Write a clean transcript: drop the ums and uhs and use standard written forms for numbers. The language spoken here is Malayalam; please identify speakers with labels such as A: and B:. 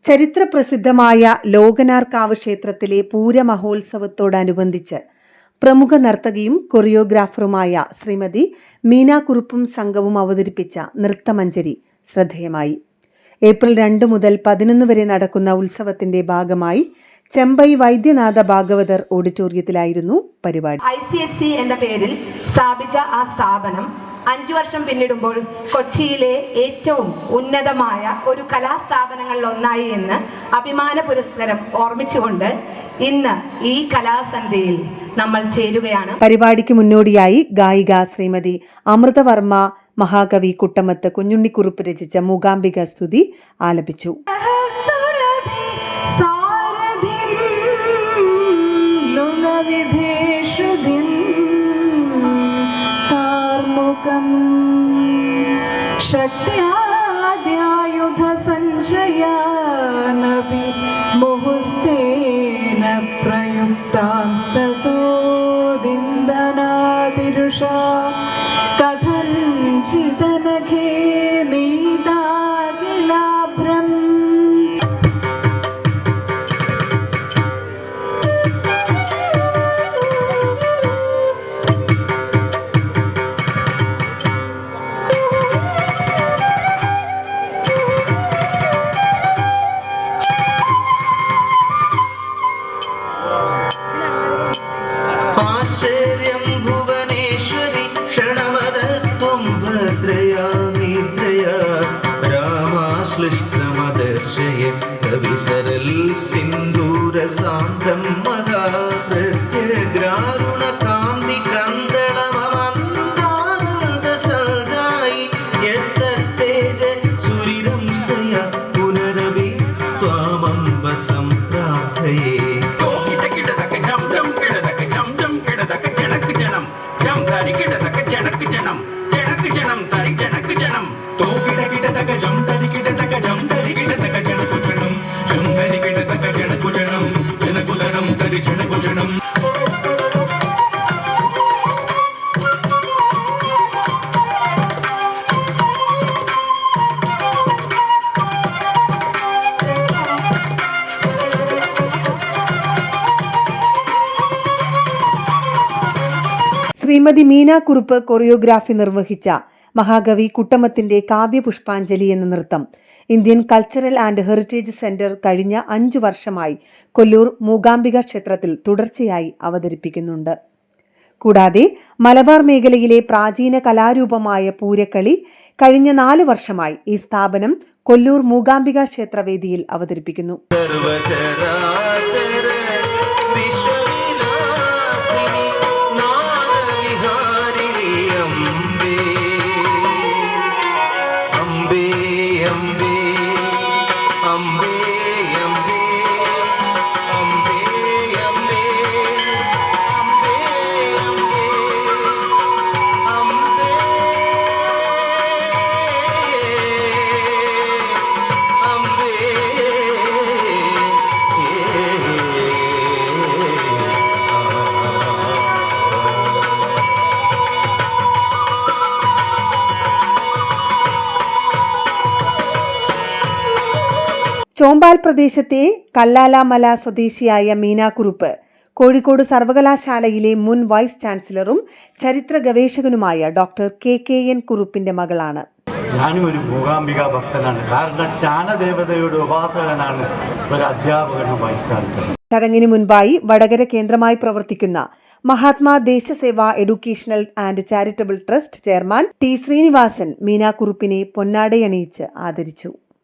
A: ചരിത്രപ്രസിദ്ധമായ ലോകനാർക്കാവ് ക്ഷേത്രത്തിലെ പൂരമഹോത്സവത്തോടനുബന്ധിച്ച് പ്രമുഖ നർത്തകിയും കൊറിയോഗ്രാഫറുമായ ശ്രീമതി മീന കുറുപ്പും സംഘവും അവതരിപ്പിച്ച നൃത്തമഞ്ജരി ശ്രദ്ധേയമായി. ഏപ്രിൽ 2 മുതൽ 11 വരെ നടക്കുന്ന ഉത്സവത്തിന്റെ ഭാഗമായി ചെമ്പൈ വൈദ്യനാഥ ഭാഗവതർ ഓഡിറ്റോറിയത്തിലായിരുന്നു പരിപാടി.
B: ICSE എന്ന പേരിൽ സ്ഥാപിച്ച ആ സ്ഥാപനം 5 വർഷം പിന്നിടുമ്പോൾ കൊച്ചിയിലെ ഏറ്റവും ഉന്നതമായ ഒരു കലാസ്ഥാപനങ്ങളിൽ ഒന്നായി എന്ന് അഭിമാന പുരസ്കാരം ഓർമ്മിച്ചുകൊണ്ട് ഇന്ന് ഈ കലാസന്ധ്യയിൽ നമ്മൾ ചേരുകയാണ്.
A: പരിപാടിക്ക് മുന്നോടിയായി ഗായിക ശ്രീമതി അമൃതവർമ്മ മഹാകവി കുട്ടമത്ത് കുഞ്ഞുണ്ണിക്കുറുപ്പ് രചിച്ച മൂകാംബിക സ്തുതി ആലപിച്ചു.
C: ശക്ത്യാദ്യായുധ സഞ്ജയാനവി മുഹുസ്തേന പ്രയുക്താംസ്തതോ ദിന്ദനാതിരുഷാ കഥഞ്ചിതനഘേ നീതാകിലാഭ്രം.
D: ആശ്ചര്യം ഭുവനേശ്വരി ക്ഷണമദത്വം ഭദ്രയാ നിദ്രയാ രാമാശ്ലിഷ്ടമദർശയ കവിസരൽ സിന്ദൂരസാന്ദ്രം മഹാപ്രത്യഗ്രാരുണ കാന്തി കന്ദളമമന്ദാനന്ദ സദായി യത്തത്തേജ സുരിരംസയ പുനരവി ത്വാമംബ സംപ്രാർത്ഥയേ.
A: ശ്രീമതി മീന കുറുപ്പ് കൊറിയോഗ്രാഫി നിർവഹിച്ച മഹാകവി കുട്ടമത്തിന്റെ കാവ്യപുഷ്പാഞ്ജലി എന്ന നൃത്തം Indian cultural and heritage centre കഴിഞ്ഞ 5 വർഷമായി കൊല്ലൂർ മൂകാംബിക ക്ഷേത്രത്തിൽ തുടർച്ചയായി അവതരിപ്പിക്കുന്നുണ്ട്. കൂടാതെ മലബാർ മേഖലയിലെ പ്രാചീന കലാരൂപമായ പൂരക്കളി കഴിഞ്ഞ 4 വർഷമായി ഈ സ്ഥാപനം കൊല്ലൂർ മൂകാംബിക ക്ഷേത്രവേദിയിൽ അവതരിപ്പിക്കുന്നു. ചോമ്പാൽ പ്രദേശത്തെ കല്ലാലാമല സ്വദേശിയായ മീന കുറുപ്പ് കോഴിക്കോട് സർവകലാശാലയിലെ മുൻ വൈസ് ചാൻസലറും ചരിത്ര ഗവേഷകനുമായ ഡോക്ടർ KKN കുറുപ്പിന്റെ മകളാണ്.
E: ഞാനും ഒരു മൂകാംബിക ഭക്തനാണ്. കാരണം ജ്ഞാനദേവതയുടെ ഉപാസകനാണ്, ഒരു അധ്യാപകനും വൈസ് ചാൻസലർ.
A: ചടങ്ങിന് മുൻപായി വടകര കേന്ദ്രമായി പ്രവർത്തിക്കുന്ന Mahatma Deshaseva educational and charitable trust chairman T Sreenivasan Meena കുറുപ്പിനെ പൊന്നാടയണിയിച്ച് ആദരിച്ചു.